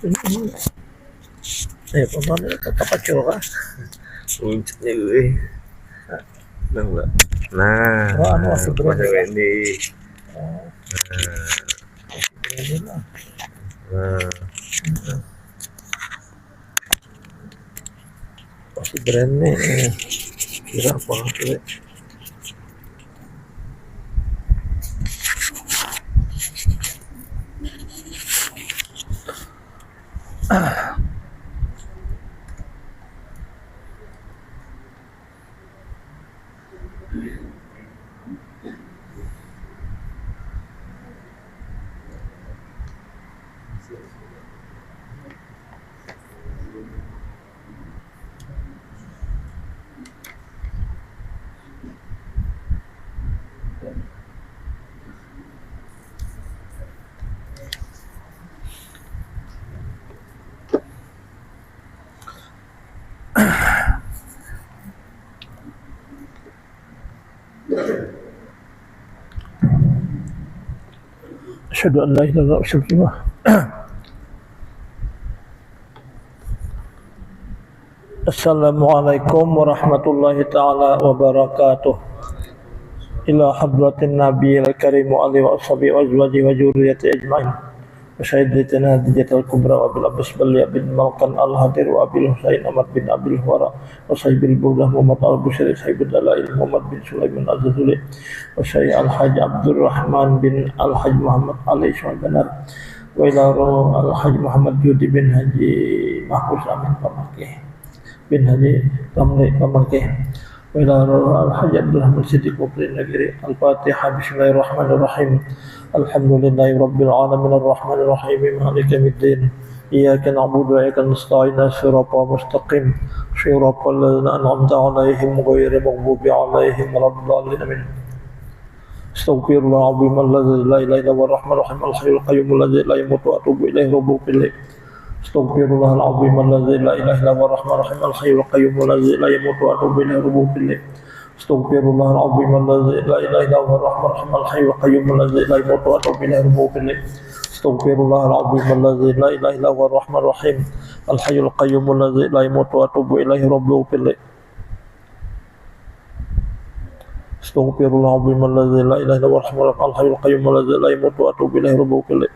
Eh, paano tetap ka? Uncik nih gue. Nah, enggak. Nah, Ano si Brenda? masuk ini. Brenda. Nah, Si Brenda kira apa tuh? Asyhadu an la ilaha illallah wa asyhadu anna Assalamualaikum warahmatullahi ta'ala wabarakatuh. Ila hadratin nabiyil karim wa alihi wa ashabihi wa azwajihi wa dzurriyyati ajma'in. Wa syahadatina hadijatul kubra wa bil abbas bali bin malkan al-hadir wa abil husain ahmad bin abil huwara wa sahibil burdah muhammad al-busyari sahibul dalail muhammad bin sulaiman az-zazuli wa syai al-hajj abdurrahman bin al-hajj muhammad alaihi wasallam wa ila al-hajj muhammad yudi bin haji mahfuz amin pamakih bin Haji Ramli Pamakih wa ila al-Hajj Abdurrahman Siddiq Mukri Negeri. Al-Fatihah. Bismillahirrahmanirrahim. Alhamdulillahi Rabbil Alamin Ar-Rahmanir Rahim Maliki Yawmiddin. Iyyaka na'budu wa iyyaka nasta'in Shiratal mustaqim Shiratal ladzina an'amta 'alaihim ghairil maghdubi 'alaihim waladdallin. Amin. Astaghfirullahaladzim alladzi la ilaha illa huwar rahmanir rahim al-hayyul qayyum alladzi la yamutu wa atubu ilaihi rabbil alamin. Astaghfirullahaladzim alladzi la ilaha illa huwar rahmanir rahim al-hayyul qayyum alladzi la yamutu wa atubu ilaihi rabbil alamin. Astaghfirullahaladzim alladzi la ilaha illa huwar rahmanir rahim al-hayyul qayyum alladzi la yamutu wa atubu ilaihi rabbil alamin. Astaghfirullahaladzim alladzi la ilaha illa huwar rahmanir rahim al-hayyul qayyum alladzi la yamutu wa atubu ilaihi rabbil alamin. Astaghfirullahaladzim alladzi la ilaha illa huwar rahmanir rahim al-hayyul qayyum alladzi la yamutu wa atubu ilaihi rabbil alamin.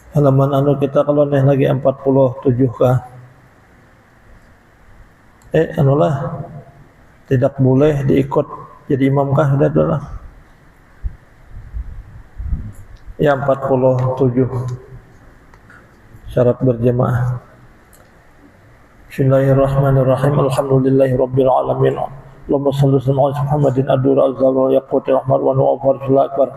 Halaman anu kita kalau nih lagi 47 kah? Anulah tidak boleh diikut jadi imam kah? Sudah adalah ya 47 syarat berjamaah. Bismillahirrahmanirrahim. Alhamdulillahi rabbil alamin. Allahumma shalli ala Muhammadin adur azhar wa yaquti rahmar wa nu'afar fil akbar.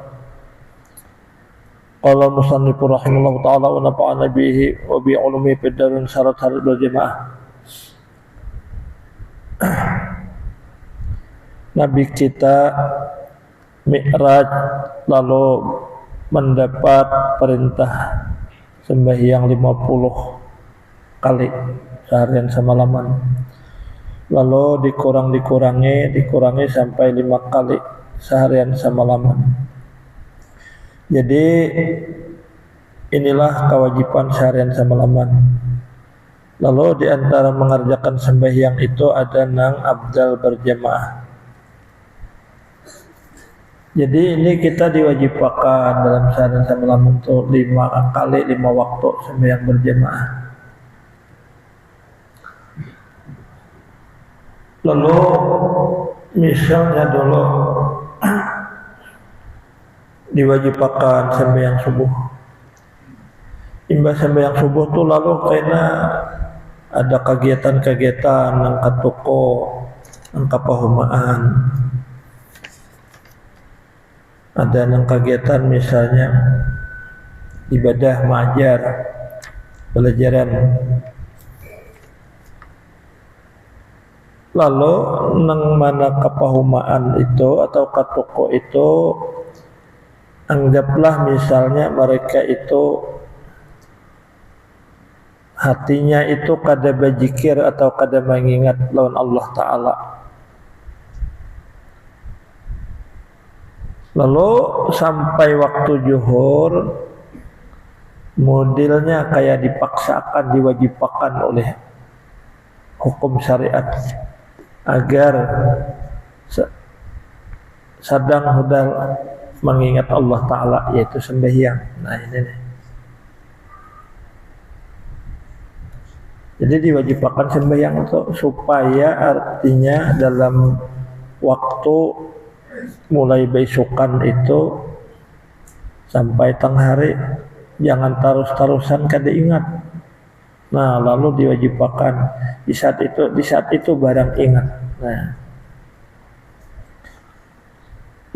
Qala musannifu rahimahullah ta'ala wa nafa'ana bihi wa bi ulumi fid darin syarat-syarat berjamaah. Nabi kita Mi'raj lalu mendapat perintah sembahyang 50 kali seharian semalaman. Lalu dikurangi sampai 5 kali seharian semalaman. Jadi inilah kewajiban seharian semalaman. Lalu di antara mengerjakan sembahyang itu ada nang abdal berjamaah. Jadi ini kita diwajibkan dalam seharian semalaman itu 5 kali 5 waktu sembahyang berjamaah. Lalu misalnya dulu diwajibkan sembahyang subuh. Imbas sembahyang subuh tuh lalu karena ada kegiatan-kegiatan angkat toko, angkat pahumaan. Ada yang kegiatan misalnya ibadah mengajar, pelajaran. Lalu nang mana kepahumaan itu atau katoko itu, anggaplah misalnya mereka itu hatinya itu kada berzikir atau kada mengingat lawan Allah Ta'ala. Lalu sampai waktu zuhur, modelnya kayak dipaksakan, diwajibkan oleh hukum syariat agar sedang hodal mengingat Allah Ta'ala, yaitu sembahyang. Nah ini nih. Jadi diwajibkan sembahyang itu supaya artinya dalam waktu mulai besokan itu sampai tengah hari jangan terus-terusan kada ingat. Nah lalu diwajibkan di saat itu barang ingat. Nah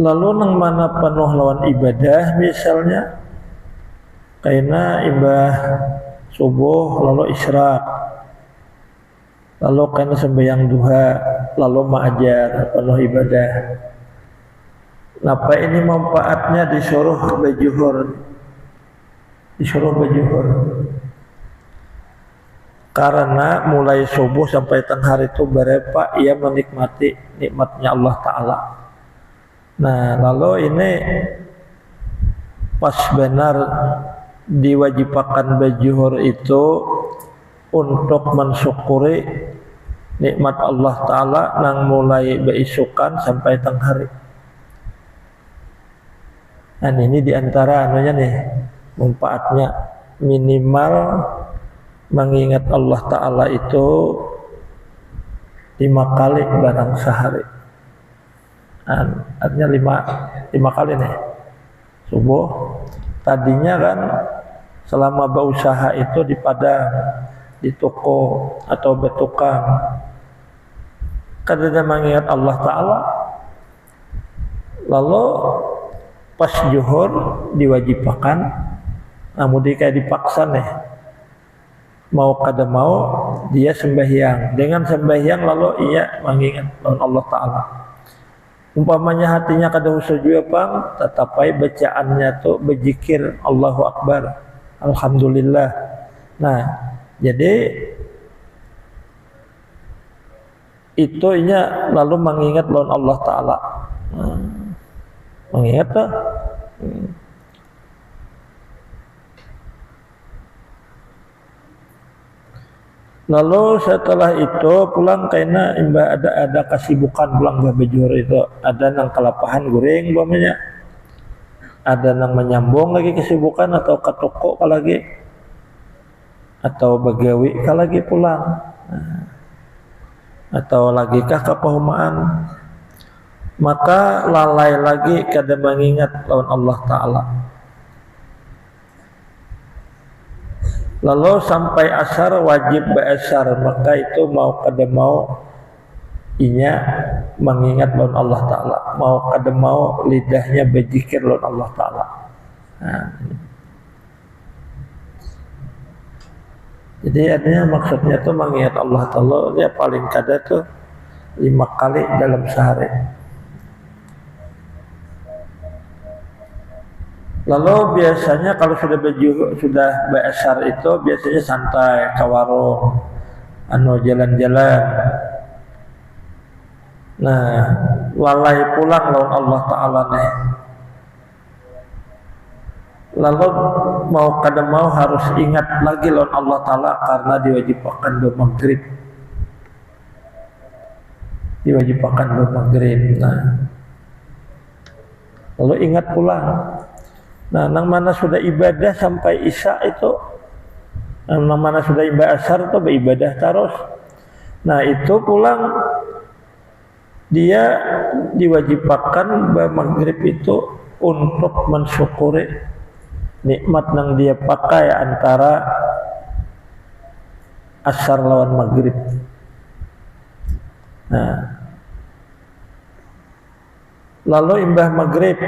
lalu nang mana penuh lawan ibadah misalnya karena imbah subuh lalu isyraq, lalu karena sembahyang duha, lalu ma'ajar penuh ibadah. Napa ini manfaatnya disuruh berjuhur? Disuruh berjuhur karena mulai subuh sampai tengah hari itu berapa ia menikmati nikmatnya Allah Ta'ala. Nah lalu ini pas benar diwajibkan berjuhur itu untuk mensyukuri nikmat Allah Ta'ala nang mulai beisukan sampai tengah hari. Nah ini diantara anunya nih manfaatnya, minimal mengingat Allah Ta'ala itu 5 kali barang sehari. Artinya 5 kali nih. Subuh tadinya kan selama berusaha itu di padang, di toko atau bertukang, kadang mengingat Allah Ta'ala. Lalu pas zuhur diwajibkan, namun dia kayak dipaksa nih, mau kada mau dia sembahyang. Dengan sembahyang lalu ia mengingat Allah Ta'ala. Umpamanya hatinya kada usah juga bang, tetapi bacaannya tuh berzikir Allahu Akbar, Alhamdulillah. Nah jadi itu inya lalu mengingat lawan Allah Ta'ala. Mengingat tuh. Lalu setelah itu pulang karena imbah ada kesibukan pulang berjuhur itu, ada nang kelapahan goreng umpamanya, ada nang menyambung lagi kesibukan atau ke toko lagi, atau begawi lagi pulang, atau lagi kah kepahumaan, maka lalai lagi kada mengingat lawan Allah Ta'ala. Lalu sampai asar wajib beasar, maka itu mau kada mau inya mengingat lawan Allah Ta'ala, mau kada mau lidahnya berzikir lawan Allah Ta'ala. Nah, jadi artinya maksudnya tuh mengingat Allah Ta'ala dia paling kada tuh 5 kali dalam sehari. Lalu biasanya kalau sudah beasar itu biasanya santai ke warung, jalan-jalan. Nah, lalai pulang lawan Allah Ta'ala nih. Lalu mau kada mau harus ingat lagi lawan Allah Ta'ala karena diwajibkan bermaghrib. Diwajibkan bermaghrib. Nah, lalu ingat pulang. Nah, nang mana sudah ibadah sampai isya itu, nang mana sudah ibadah asar itu beribadah terus. Nah, itu pulang dia diwajibkan maghrib itu untuk mensyukuri nikmat yang dia pakai antara asar lawan maghrib. Nah, lalu imbah maghrib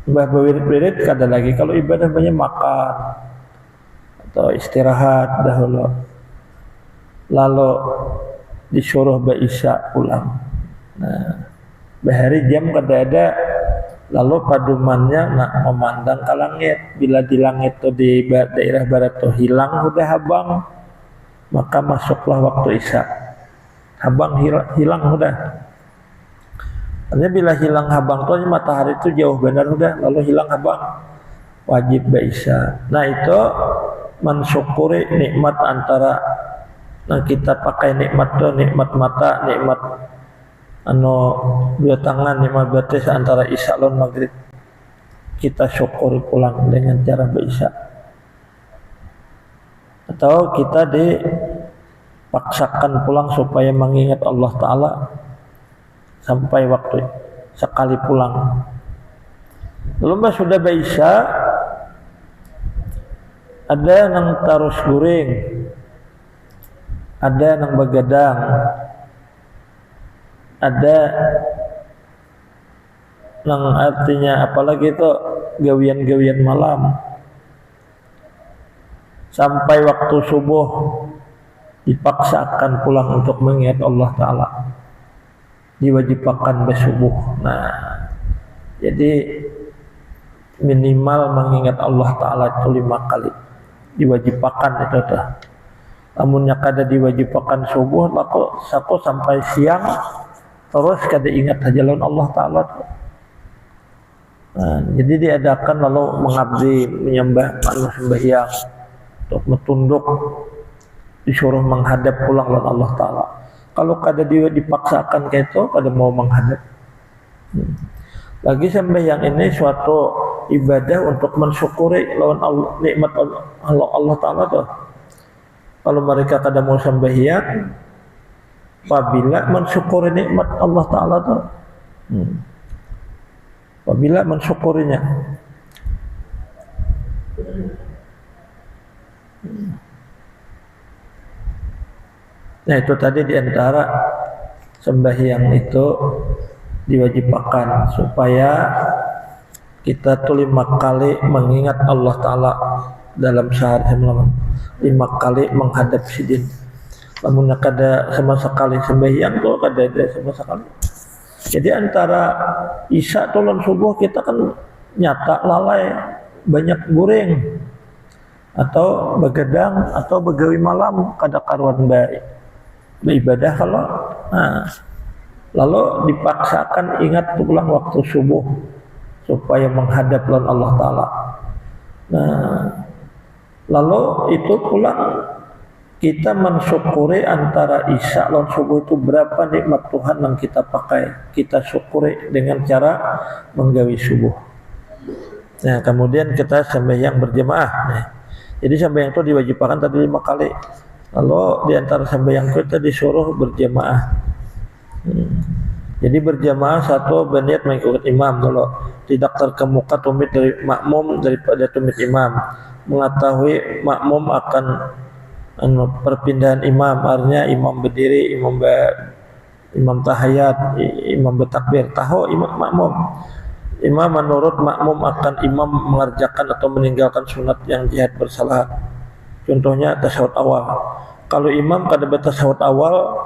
Mbah bewirit-wirit kada lagi, kalau ibadah banyak makan atau istirahat dahulu, lalu disuruh berisya pulang. Nah, bahari jam kada ada, lalu padumannya nak memandang ke langit. Bila di langit tu di daerah barat tu hilang udah habang, maka masuklah waktu isya. Habang hilang udah. Artinya bila hilang habang tu matahari tu jauh benar udah, lalu hilang habang, wajib berisya. Nah itu mensyukuri nikmat antara nah kita pakai nikmat tu, nikmat mata, nikmat dua tangan, nikmat batis antara isya lawan maghrib. Kita syukuri pulang dengan cara berisya. Atau kita dipaksakan pulang supaya mengingat Allah Ta'ala sampai waktu sekali pulang. Lalu sudah berisya, ada yang tarus guring, ada yang begadang, ada yang artinya apalagi itu gawian-gawian malam sampai waktu subuh dipaksakan pulang untuk mengingat Allah Ta'ala, diwajibkan bersubuh. Nah, jadi minimal mengingat Allah Ta'ala itu 5 kali diwajibkan itu dah. Namunnya kada diwajibkan subuh, laku satu sampai siang terus kada ingat saja lawan Allah Ta'ala. Nah, jadi diadakan lalu mengabdi menyembah sembahyang untuk metunduk, disuruh menghadap pulang lawan Allah Ta'ala. Kalau kada dipaksakan kayak itu, kada mau menghadap. Lagi sembahyang ini suatu ibadah untuk mensyukuri lawan Allah, nikmat Allah Ta'ala tuh. Kalau mereka kada mau sembahyang, apabila mensyukuri nikmat Allah Ta'ala tuh, apabila mensyukurinya. Nah itu tadi diantara sembahyang itu diwajibkan supaya kita tuh 5 kali mengingat Allah Ta'ala dalam sehari semalam, 5 kali menghadap sidin. Namun kada sama sekali sembahyang tuh kada ada sama sekali. Jadi antara isya dan subuh kita kan nyata lalai, banyak guring atau begadang atau begawi malam, kada karuan baik beribadah kalau lalu dipaksakan ingat pulang waktu subuh supaya menghadap lawan Allah Ta'ala. Nah, lalu itu pulang kita mensyukuri antara isya lawan subuh itu berapa nikmat Tuhan yang kita pakai, kita syukuri dengan cara menggawi subuh. Nah, kemudian kita sembahyang berjemaah. Nah, jadi sembahyang itu diwajibkan tadi 5 kali. Lalu di antara sembahyang kita disuruh berjemaah. Jadi berjamaah satu berniat mengikut imam dulu, tidak terkemuka tumit dari makmum daripada tumit imam, mengetahui makmum akan perpindahan imam, artinya imam berdiri, imam tahiyat, imam bertakbir, tahu imam makmum. Imam menurut makmum akan imam mengerjakan atau meninggalkan sunat yang jihad bersalah. Contohnya tasyahud awal. Kalau imam kada bertasyahud awal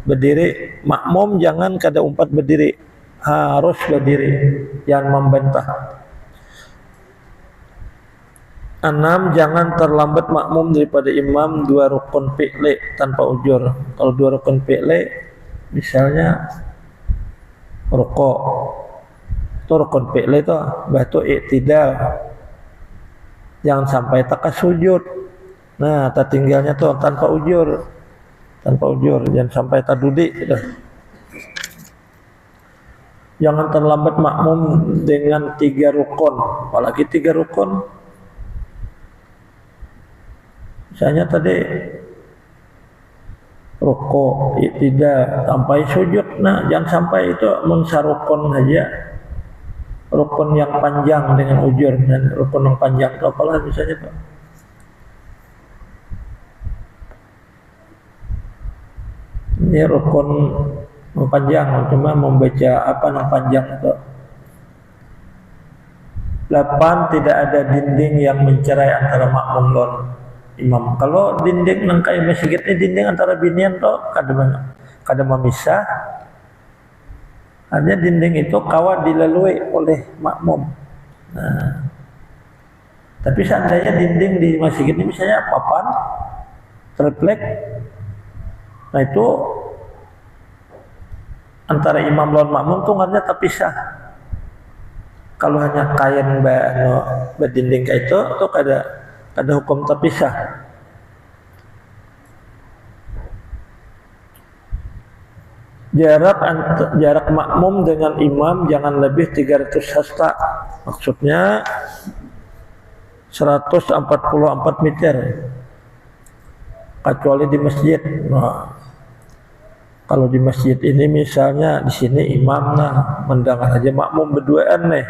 berdiri, makmum jangan kada umpat berdiri, harus berdiri, jangan membantah. 6. Jangan terlambat makmum daripada imam 2 rukun fi'li tanpa ujur. Kalau 2 rukun fi'li misalnya rukuk, itu rukun fi'li itu, batu i'tidal, jangan sampai tak sujud. Nah, tertinggalnya tuh tanpa ujur, jangan sampai terdudi gitu. Jangan terlambat makmum dengan 3 rukun, apalagi 3 rukun. Misalnya tadi rukuk, i'tidal, sampai sujud. Nah, jangan sampai itu mensarukun saja. Rukun yang panjang dengan ujur, dan rukun yang panjang itu apalah misalnya tuh. Ini rukun panjang, cuma membaca apa yang panjang itu. 8. Tidak ada dinding yang mencerai antara makmum lawan imam. Kalau dinding nang kaya masjid ni dinding antara binian to kada memisah. Hanya dinding itu kawan dilalui oleh makmum. Nah, tapi seandainya dinding di masjid ini misalnya papan, triplek, nah itu antara imam lawan makmum tuh ngarnya terpisah. Kalau hanya kain berdinding kayak itu tuh ada hukum terpisah. Jarak makmum dengan imam jangan lebih 300 hasta. Maksudnya 144 meter. Kecuali di masjid. Nah, kalau di masjid ini misalnya di sini imam mendengar aja makmum berduaan nih.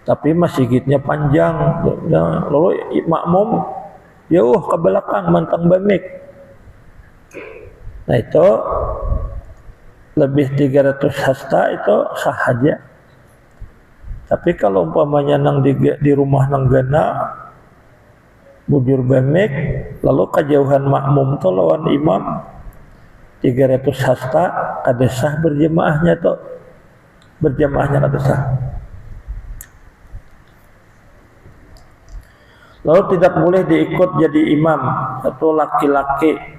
Tapi masjidnya panjang. Nah, lalu makmum jauh ke belakang mantang bamik. Nah itu lebih 300 hasta itu sah aja. Tapi kalau umpamanya di rumah nang gana bujur bamik, lalu kejauhan makmum to lawan imam 300 hasta kada sah berjamaahnya to. Berjamaahnya kada sah. Lalu tidak boleh diikut jadi imam atau laki-laki.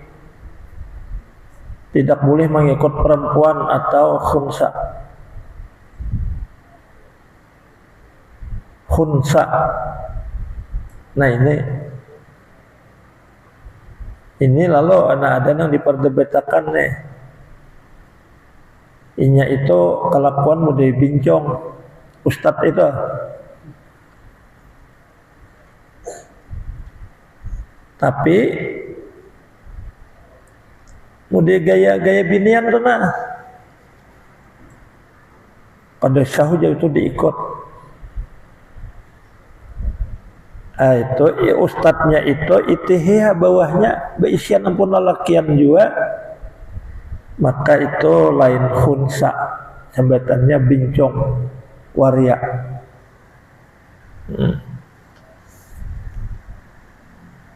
Tidak boleh mengikut perempuan atau khunsa. Khunsa. Nah ini lalu ada yang diperdebatkan nih. Inya itu kelakuan mudah bincong. Ustadz itu. Tapi mudah gaya binian tu nah. Pada sahuja itu diikut. Itu ustadznya itu itihya bawahnya beisian ampun lalakian juga. Maka itu lain khunsa. Sambatannya bincong waria.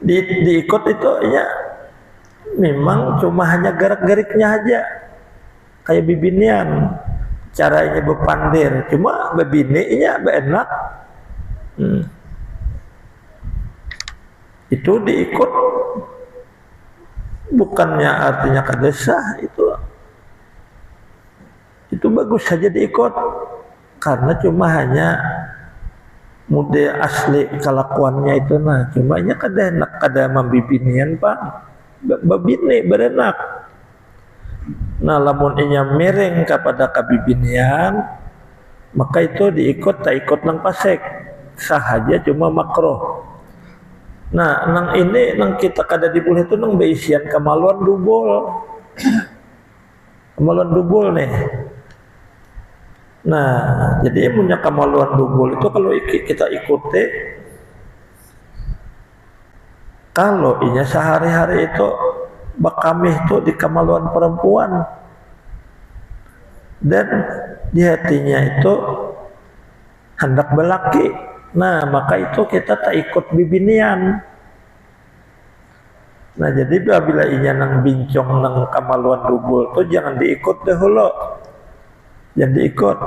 Diikut itu ya memang cuma hanya gerak-geriknya aja kayak bibinian caranya bepandir, cuma bebininya benak. Itu diikut bukannya artinya kadesah, itu bagus saja diikut karena cuma hanya muda asli kelakuannya itu nah, cuma nya kada enak kada mambibinian pak babine berenak. Nah lamun inya miring kepada kabibinian maka itu diikut tak ikut nang pasek sahaja cuma makroh. Nah nang ini nang kita kada diboleh itu nang beisian kemaluan dubul. Kemaluan dubul nih. Nah jadi punya kemaluan dubul itu kalau kita ikuti, kalau inya sehari-hari itu bakamih itu di kemaluan perempuan dan di hatinya itu hendak belaki, nah maka itu kita tak ikut bibinian. Nah jadi bila inya nang bincong nang kemaluan dubul itu jangan diikut dahulu, jangan diikut.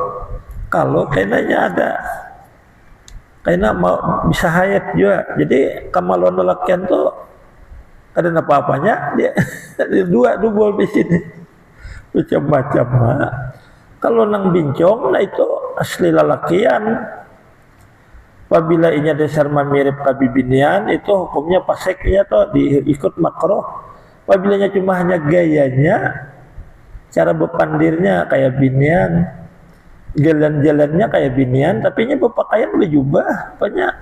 Kalau kayaknya ada kayaknya mau bisa hayat juga. Jadi kemaluan lelakian tuh ada apa-apanya dia dua dubul di sini macam-macam. Kalau nang bincong nah itu asli lelakian. Apabila inya dasar mirip kabibinian itu hukumnya paseknya tuh diikut makroh. Apabila cuma hanya gayanya, cara bepandirnya kayak binian, jalan-jalannya kayak binian, tapi nya berpakaian berjubah banyak.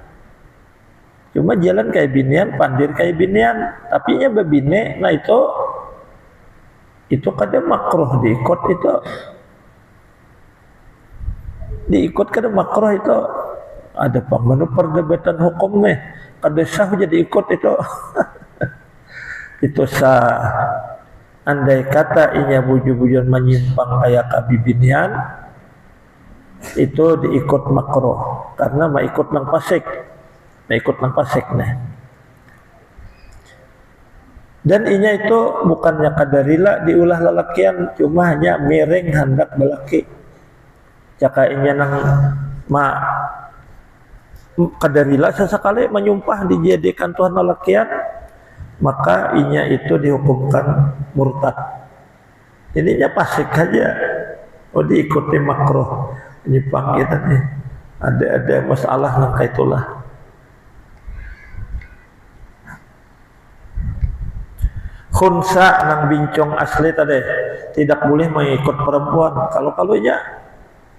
Cuma jalan kayak binian, pandir kayak binian, tapi nya bebine. Nah itu kada makruh diikut itu. Diikut kada makruh itu. Ada pangmanu perdebatan hukum nih. Kada sah jadi ikut itu. Itu sah. Andai kata inya bujur-bujur menyimpang kayak kabibinian, itu diikut makruh karena mau ikut nang pasik nih. Dan inya itu bukannya kadarila diulah lalakian, cuma hanya miring hendak belaki. Jaka inya nang kadarila sesekali menyumpah dijadikan Tuhan lalakian, maka inya itu dihukumkan murtad. Ininya pasik aja, diikuti makruh, nyipang gitu nih. Ada masalah nang kaitulah. Khunsa nang bincong asli tadi tidak boleh mengikut perempuan. Kalau-kalaunya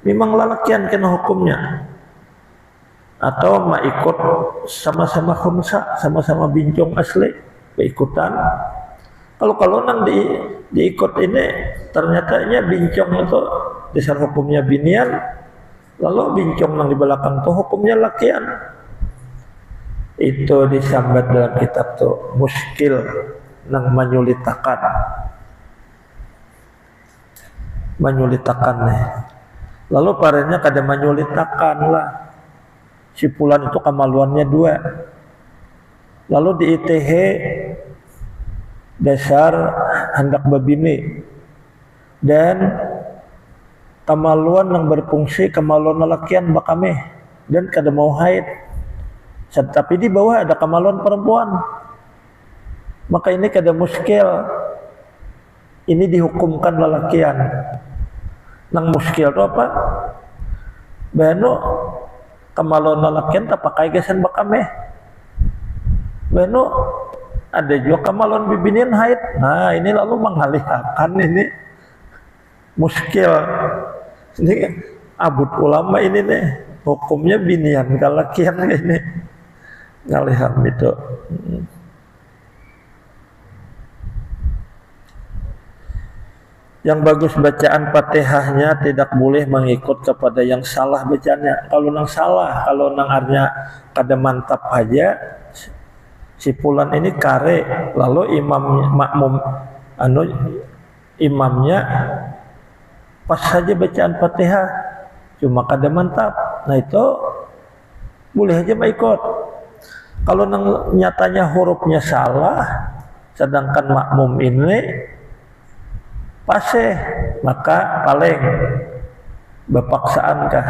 memang lalakian kena hukumnya. Atau ikut sama-sama khunsa, sama-sama bincong asli, keikutan. Kalau nang diikut ini ternyatanya bincong itu dasar hukumnya binian, lalu bincong nang di belakang tuh hukumnya lakian. Itu disambat dalam kitab tuh muskil nang menyulitakan nih. Lalu parenya kada menyulitakan lah. Si Fulan itu kemaluannya 2. Lalu di ITH dasar hendak babini dan kemaluan yang berfungsi kemaluan lelakian bakameh dan kada mau haid. Tapi di bawah ada kemaluan perempuan. Maka ini kada muskil. Ini dihukumkan lelakian. Nang muskil itu apa? Beno kemaluan lelakian tak pakai gesan bakameh. Beno ada juga kemaluan bibinian haid. Nah ini lalu mengalihkan ini muskil. Ini abut ulama ini nih hukumnya binian kalakian ini ngaliham itu. Yang bagus bacaan Fatihahnya tidak boleh mengikut kepada yang salah bacanya. Kalau nang salah, kalau nang arnya kada mantap aja, si Fulan ini kare, lalu imamnya pas saja bacaan Fatihah, cuma kada mantap. Nah itu boleh aja mengikut. Kalau nang nyatanya hurufnya salah, sedangkan makmum ini paseh, maka paling bapaksaan kah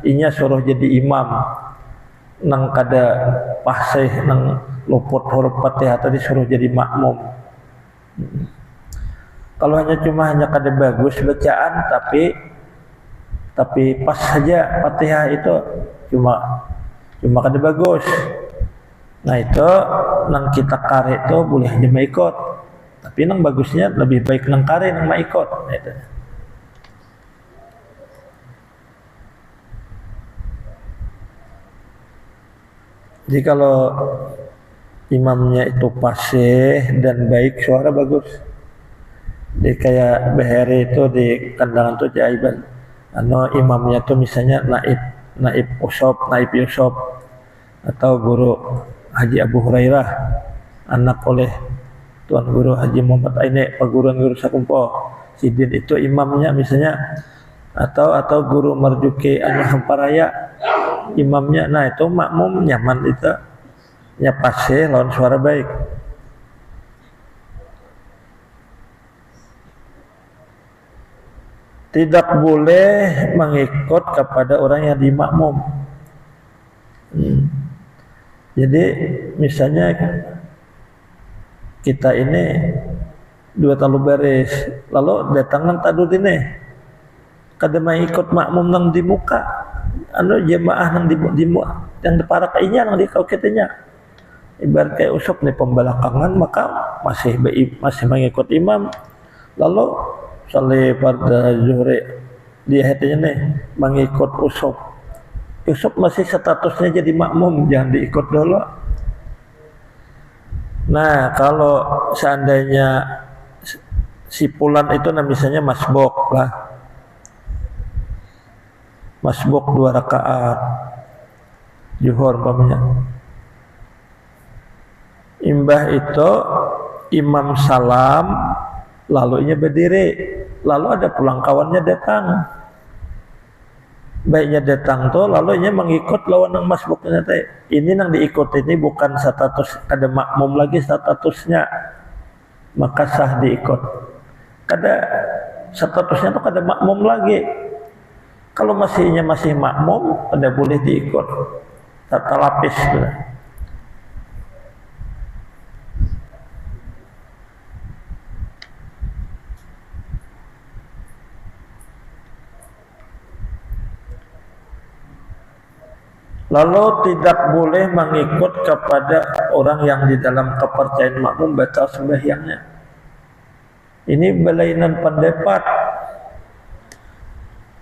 inya suruh jadi imam nang kada paseh nang luput huruf Fatihah tadi suruh jadi makmum. Kalau hanya kada bagus bacaan tapi pas saja Fatihah itu cuma kada bagus. Nah itu nang kita kare itu boleh aja ikut. Tapi nang bagusnya lebih baik nang kare nang ikut. Gitu. Jadi kalau imamnya itu fasih dan baik suara bagus. Jadi kayak Beheri itu di kandangan tuh jaiban. Imamnya tuh misalnya naib Yusuf atau guru Haji Abu Hurairah anak oleh Tuan Guru Haji Muhammad Aine, perguruan guru Sakumpo. Sidin itu imamnya misalnya atau guru Marjuki Anya Hamparaya imamnya. Nah itu makmum nyaman itu nyapase lawan suara baik. Tidak boleh mengikut kepada orang yang dimakmum. Jadi misalnya kita ini 2 talu baris, lalu datang nang tadut ini, kada may ikut makmum nang di muka, jemaah nang di yang deparak inya nang di kau kitanya, ibarat kayak usop nih pembelakangan, maka masih mengikut imam, lalu salih pada zuhri dia hatinya nih mengikut usop masih statusnya jadi makmum, jangan diikut dulu. Nah kalau seandainya si Fulan itu misalnya masbuk 2 rakaat zuhur umpamanya, imbah itu imam salam lalu inya berdiri, lalu ada pulang kawannya datang, baiknya datang tuh lalu inya mengikut lawan nang masbuknya teh. Ini nang diikut ini bukan status ada makmum lagi statusnya, maka sah diikut. Kada statusnya tuh kada makmum lagi. Kalau masih makmum, kada boleh diikut. Tata lapis sudah. Lalu tidak boleh mengikut kepada orang yang di dalam kepercayaan makmum batal sembahyangnya. Ini belainan pendapat.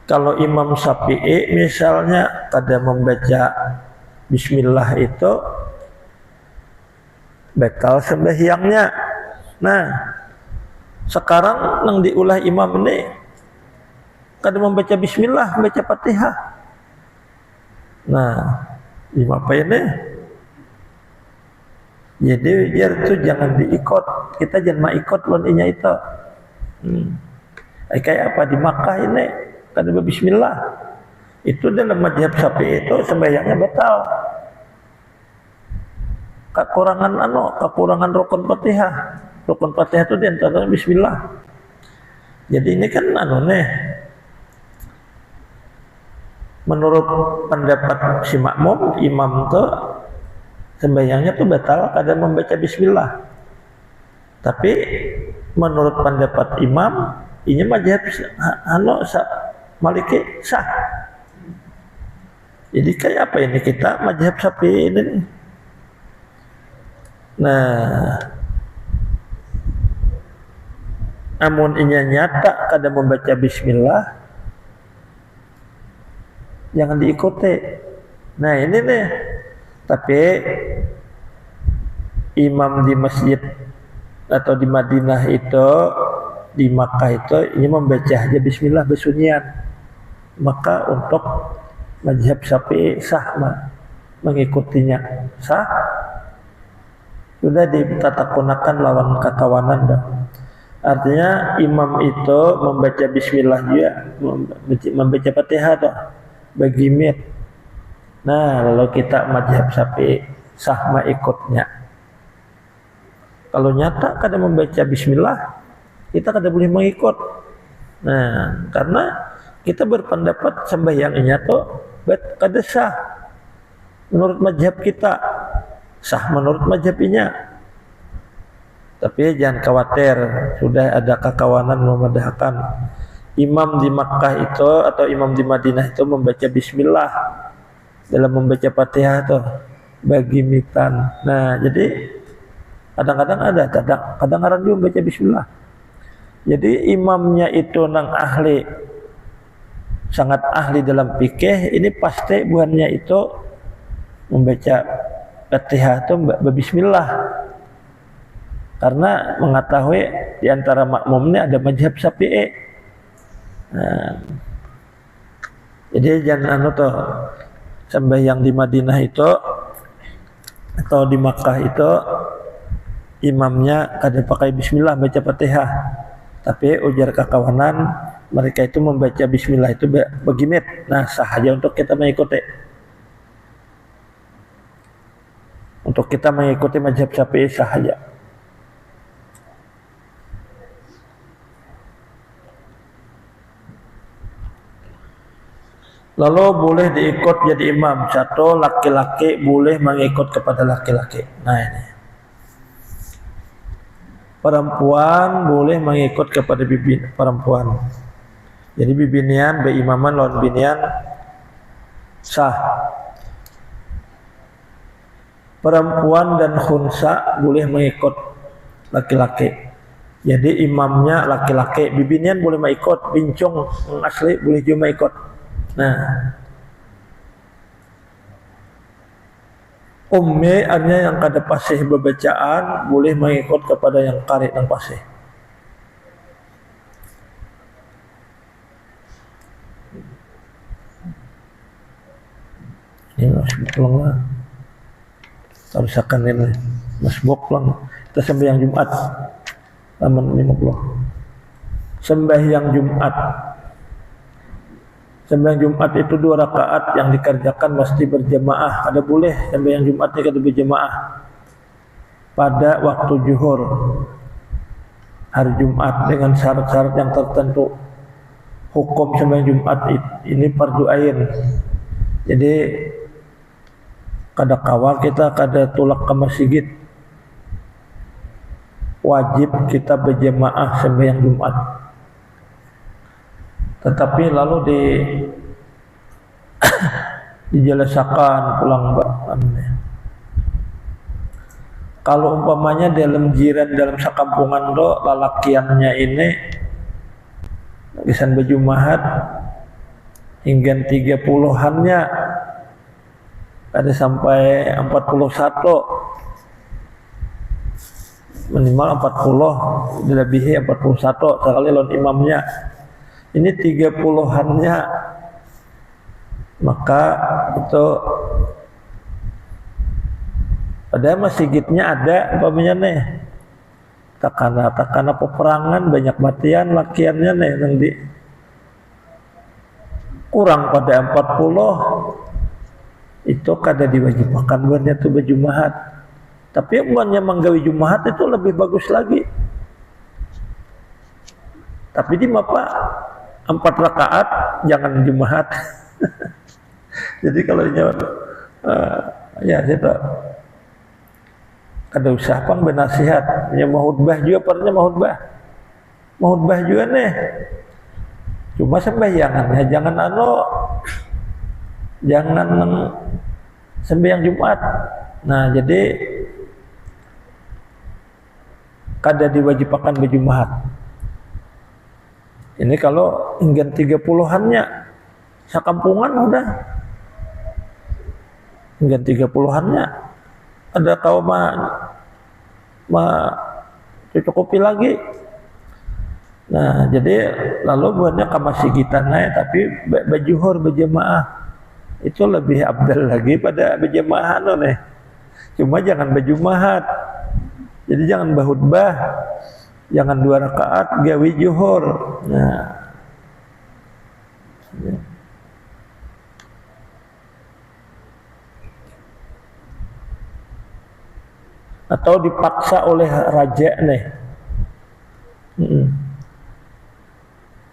Kalau Imam Syafi'i misalnya kada membaca Bismillah itu batal sembahyangnya. Nah, sekarang nang diulah imam ini kada membaca Bismillah, membaca Fatihah. Nah, lima apa ini? Jadi biar itu jangan diikut. Kita jangan ikut loninya itu. Kayak apa di Makkah ini? Kada Bismillah. Itu dalam mazhab Syafi'i itu sembahyangnya batal. Kekurangan rukun Fatihah. Rukun Fatihah itu diantaranya Bismillah. Jadi ini kan menurut pendapat si makmum, imam tuh sembahyangnya tuh batal kada membaca Bismillah. Tapi menurut pendapat imam, ini mazhab Maliki sah. Jadi kayak apa ini kita mazhab Syafi'i ini? Nah, amun inya nyata kada membaca Bismillah, jangan diikuti. Nah ini nih. Tapi imam di masjid atau di Madinah itu, di Makkah itu, ini membaca aja Bismillah bersunyian. Maka untuk mazhab Syafi'i sah mengikutinya. Sah. Sudah ditatakunakan lawan kekawanan dah. Artinya imam itu membaca Bismillah juga, membaca Fatihah tuh bagi mir. Nah, kalau kita mazhab Syafi'i sah ikutnya. Kalau nyata kada membaca Bismillah, kita kada boleh mengikut. Nah, karena kita berpendapat sembahyangnya tuh kada sah menurut mazhab kita, sah menurut mazhabnya. Tapi jangan khawatir, sudah ada kekawanan memadahkan. Imam di Makkah itu atau imam di Madinah itu membaca Bismillah dalam membaca Fatihah itu bagi mitan. Nah, jadi kadang-kadang ada, kadang-kadang juga membaca Bismillah. Jadi imamnya itu nang ahli, sangat ahli dalam fikih, ini pasti buahnya itu membaca Fatihah itu berbismillah. Karena mengetahui di antara makmum ini ada mazhab Syafi'i. Nah, jadi jangan tuh sembahyang di Madinah itu atau di Makkah itu imamnya kada pakai Bismillah baca Fatihah, tapi ujar kekawanan mereka itu membaca Bismillah itu begimit. Nah, sah aja untuk kita mengikuti. Untuk kita mengikuti mazhab Syafi'i sah aja. Lalu boleh diikut jadi imam. Satu, laki-laki boleh mengikut kepada laki-laki. Nah ini. Perempuan boleh mengikut kepada perempuan. Jadi bibinian, beimaman lawan binian sah. Perempuan dan khunsa boleh mengikut laki-laki. Jadi imamnya laki-laki, bibinian boleh mengikut, bincung asli boleh juga mengikut. Nah, ummi artinya yang kada pasih bebacaan boleh mengikut kepada yang qari dan pasih. Ini masbuk lang, tarusakan ini masbuk lang. Kita sembahyang Jumat, taman 50. Sembahyang Jumat. Sembahyang Jumat itu 2 rakaat yang dikerjakan mesti berjamaah. Ada boleh sembahyang Jumatnya kada berjamaah pada waktu zuhur. hari Jumat dengan syarat-syarat yang tertentu. Hukum sembahyang Jumat ini fardu ain. Jadi kada kawal kita kada tulak ke masjid, wajib kita berjamaah sembahyang Jumat. Tetapi lalu dijelasakan pulang kalau umpamanya dalam jiran dalam sakampungan do lalakiannya ini kisan berjumahat hingga 30-annya ada sampai 41 minimal 40 dilebihi 41 sekali lawan imamnya ini 30-annya maka itu padahal masjidnya ada umpamanya nih takana peperangan banyak matian lakiannya nih yang di kurang pada 40 itu kada diwajibkan buatnya tuh berjumahat tapi buatnya menggawi jumahat itu lebih bagus lagi tapi di mapa 4 rakaat jangan jumahat jadi kalau nyawa ya kita kada usah pang benasihat nya mahutbah juga parnya mahutbah juga nih cuma sembahyangannya jangan jangan sembahyang Jumat. Nah jadi kada diwajibkan berjumahat ini kalau hingga 30-annya sakampungan udah hingga 30-annya ada kaum cukupi lagi. Nah jadi lalu buatnya ke masjidan naik tapi bajuhur berjamaah itu lebih abdal lagi pada berjamaah nih. Cuma jangan berjumahat. Jadi jangan bahutbah, jangan 2 rakaat gawi juhur. Nah ya. Atau dipaksa oleh raja nih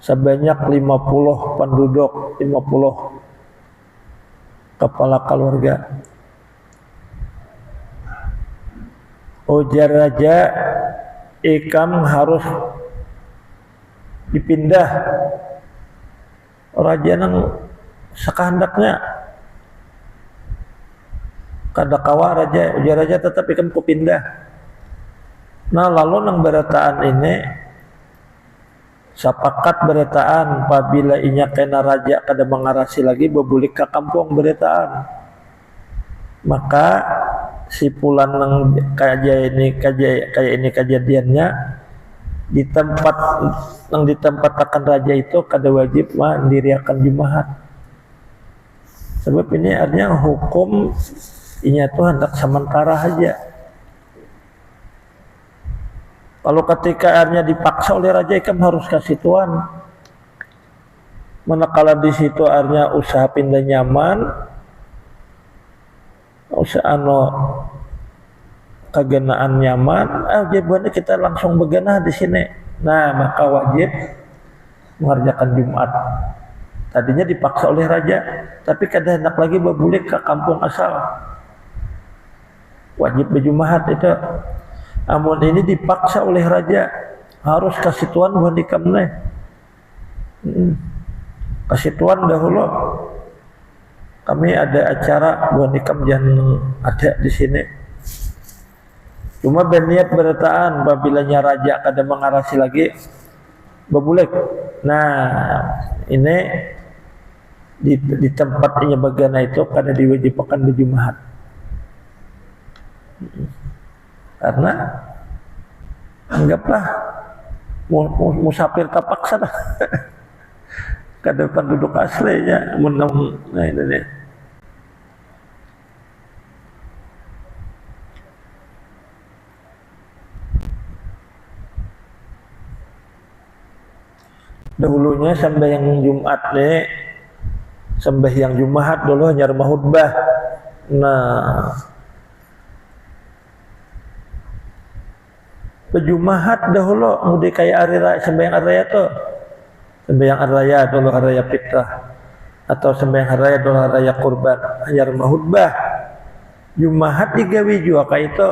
sebanyak 50 penduduk 50 kepala keluarga ujar raja ikam harus dipindah raja nang sekehendaknya kada kawa raja ujar raja tetap ikan ku pindah. Nah lalu nang berataan ini sepakat berataan apabila inya kena raja kada mengarasi lagi bebulik ke kampung berataan maka si pulan nang kayak ini kejadiannya di tempat akan raja itu kada wajib mendiriakan jumahat sebab ini artinya hukum inya tuh hendak sementara aja. Kalau ketika akhirnya dipaksa oleh raja ikam harus kasih tuan. Manakala di situ akhirnya usaha pindah nyaman, usaha kegenaan nyaman, jawabannya kita langsung begenah di sini. Nah maka wajib mengerjakan Jumat. Tadinya dipaksa oleh raja, tapi kada hendak lagi berbulik ke kampung asal. Wajib berjumahat itu. Amun ini dipaksa oleh raja harus kasih tuan buat ikam nih. Kasih tuan dahulu. Kami ada acara buat ikam jangan ada di sini. Cuma berniat berataan apabila raja kada mengarasi lagi berbulik. Nah ini di tempatnya bagana itu kada diwajibkan berjumahat. Karena anggaplah musafir terpaksa dah. Kada penduduk aslinya menang. Nah ini. Dahulunya sembahyang Jumat nih, sembahyang Jumat dulu hanya rumah khutbah. Nah Pejumahat dahulu mudi kayak hari raya sembahyang hari raya tuh. Sembahyang hari raya dulu hari raya fitrah atau sembahyang hari raya dulu hari raya kurban, hanyar mahutbah. Jumahat digawe jua kayak itu.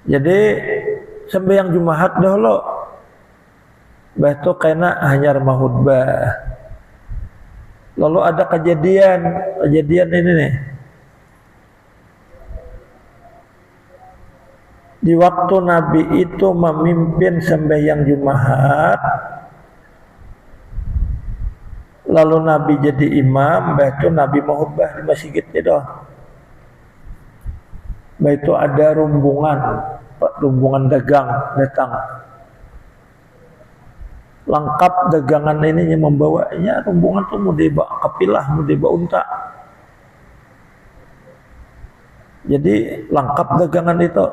Jadi sembahyang Jumahat dahulu. Batu kena hanyar mahutbah. Lalu ada kejadian ini nih. Di waktu Nabi itu memimpin sembahyang Jumahat, lalu Nabi jadi imam, itu Nabi mahutbah di masjid itu. Itu ada rombongan dagang datang. Lengkap dagangan ini yang membawanya, rombongan tuh mau dibawa kapilah, mau dibawa unta. Jadi lengkap dagangan itu.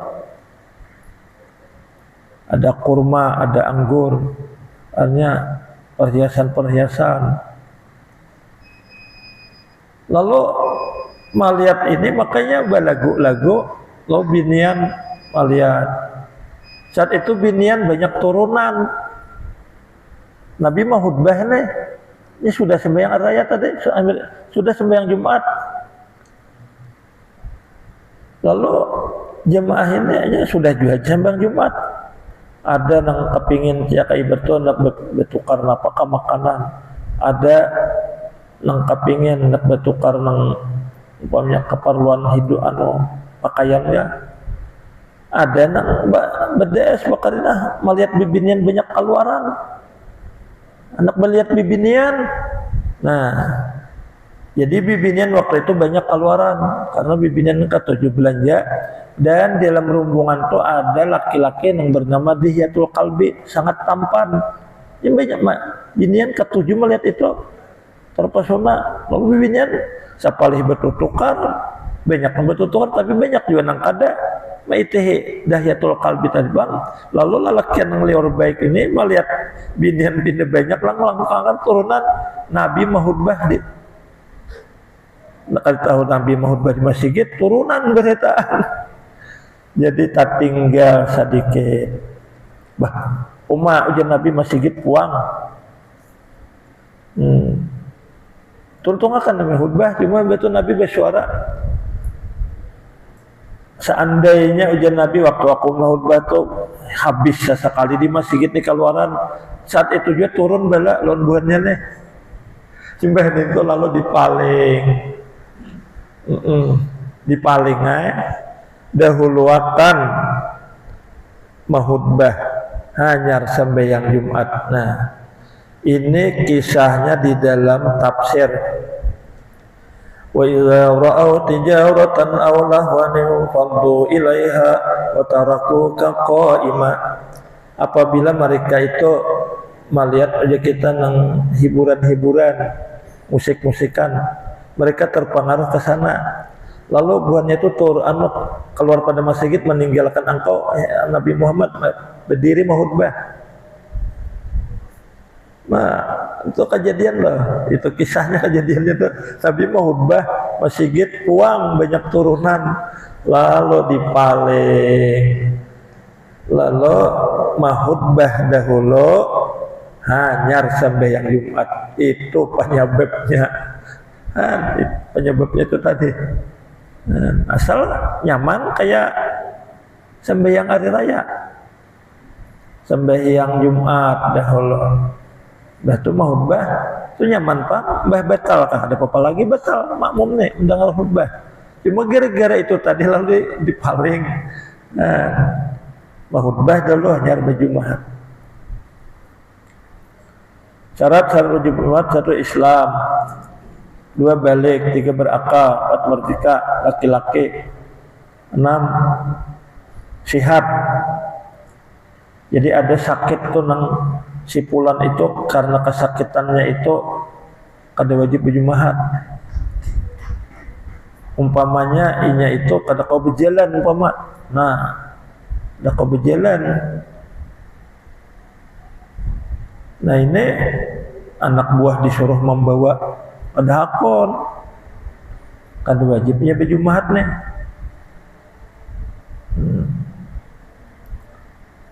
Ada kurma, ada anggur, artinya perhiasan-perhiasan. Lalu melihat ini makanya balagu-lagu, lalu binian melihat. Saat itu binian banyak turunan. Nabi mah khutbah nih, ini sudah sembahyang raya tadi, sudah sembahyang Jumat. Lalu jemaah ini aja sudah juga sembahyang Jumat. Ada yang kepingin ya kayak betul nak bertukar apakah makanan, ada yang kepingin nak bertukar nang umpamanya keperluan hidup pakaiannya, ada yang berdes bakarina melihat bibinian banyak keluaran, anak melihat bibinian, nah jadi bibinian waktu itu banyak keluaran karena bibinian ke-7 belanja. Dan di dalam rombongan itu ada laki-laki yang bernama Dihyatul Kalbi, sangat tampan. Yang banyak binian ke-7 melihat itu terpesona. Lalu binian sapalih bertutukar, banyak yang bertutukar, tapi banyak juga yang kada. Maitihi Dihyatul Kalbi tadi bang. Lalu lelaki yang liar baik ini melihat binian-binian banyak langkah turunan Nabi mahutbah di. Nak tahu Nabi mahutbah di masjid turunan beritaan. Jadi tak tinggal sedikit. Umat ujian Nabi masjid puang. Tuntung akan Nabi khutbah, cuma betul Nabi bersuara. Seandainya ujian Nabi waktu aku khutbah tuh habis sesekali di masjid di keluaran, saat itu juga turun bala lawan buahnya nih. Simbah itu lalu dipaling dahuluatan mahutbah hanyar sembahyang Jumat. Nah, ini kisahnya di dalam tafsir. Wa idza ra'aw tijaratan aw lahwan faddu ilaiha wa tarakuka qa'ima. Apabila mereka itu melihat aja kita nang hiburan-hiburan, musik-musikan, mereka terpengaruh ke sana. Lalu buahnya itu keluar pada masjid meninggalkan engkau Nabi Muhammad berdiri mahutbah. Nah, itu kejadian loh, itu kisahnya kejadiannya tuh. Nabi mahutbah masjid puang banyak turunan, lalu dipaling, lalu mahutbah dahulu hanyar sembahyang Jumat. Itu penyebabnya. Penyebabnya itu tadi. Asal nyaman kayak sembahyang hari raya, sembahyang Jumat dahulu. Dah tu mahutbah tu nyaman pak, bah batal kah? Ada apa lagi batal? Makmum nih mendengar khutbah. Cuma gara-gara itu tadi lalu dipaling. Mahutbah dahulu hanya berjumahat. Syarat Jumat, 1 Islam, 2 balik, 3 berakal, 4 merdeka laki-laki, 6 sihat. Jadi ada sakit tuh nang sipulan itu karena kesakitannya itu kada wajib berjumahat. Umpamanya inya itu kada kau berjalan umpama. Nah, kada kau berjalan. Nah ini anak buah disuruh membawa pada hakon, kan wajibnya berjumahat nih.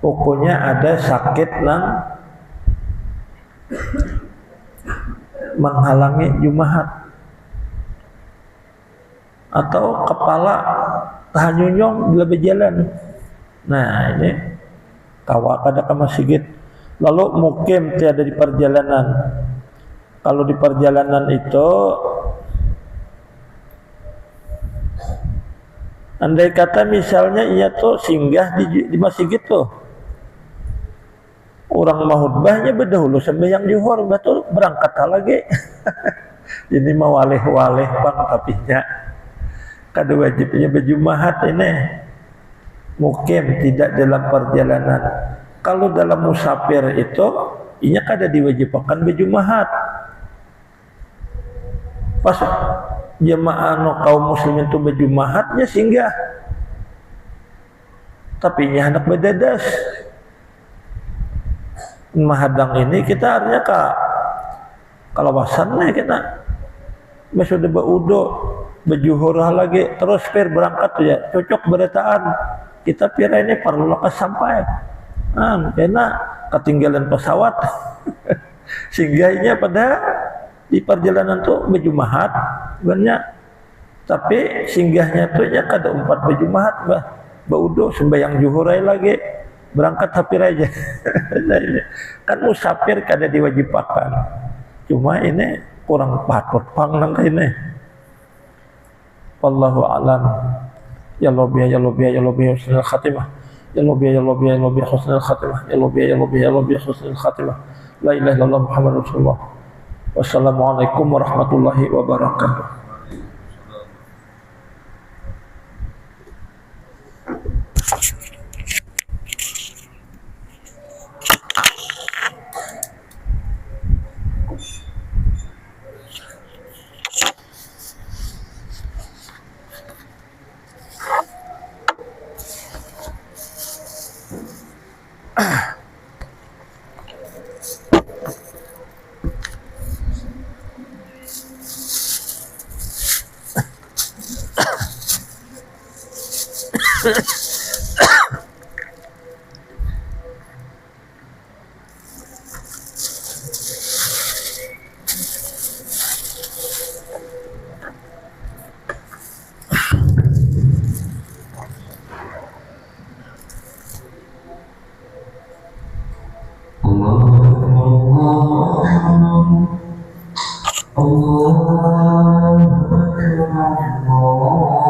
pokoknya ada sakit nang menghalangi jumahat atau kepala tahanyunyong bila berjalan. Nah ini kawak kada ke masjid. Lalu mukim tiada di perjalanan. Kalau di perjalanan itu, andai kata misalnya ia tuh singgah di masjid itu, orang mahutbahnya berdahulu sembahyang zuhur, betul berangkat lagi. Ini mau waleh-waleh bang, tapi nya kada wajibnya berjumahat ini. Mukim tidak dalam perjalanan. Kalau dalam musafir itu, inya kada diwajibkan berjumahat. Pas jemaah no kaum muslimin itu berjumahatnya singgah, tapi nya hendak berdadas. Mahadang ini kita artinya kalawasan kita sudah berudo berjuhurah lagi terus berangkat tuh ya cocok berataan kita pira ini perlu lekas sampai karena ketinggalan pesawat singgahnya pada di perjalanan tuh berjumahat banyak, tapi singgahnya tuh ya kada empat berjumahat baudo sembahyang zuhur lagi berangkat hapir aja. Kan musafir kada diwajibkan, cuma ini kurang patut pang ini. Wallahu a'lam. Ya Rabbi ya Rabbi ya Rabbi husnul khatimah. Ya Rabbi ya Rabbi ya Rabbi husnul khatimah. Ya Rabbi ya Rabbi ya Rabbi husnul khatimah. La ilaha illallah Muhammadur Rasulullah. Wassalamualaikum warahmatullahi wabarakatuh. Allah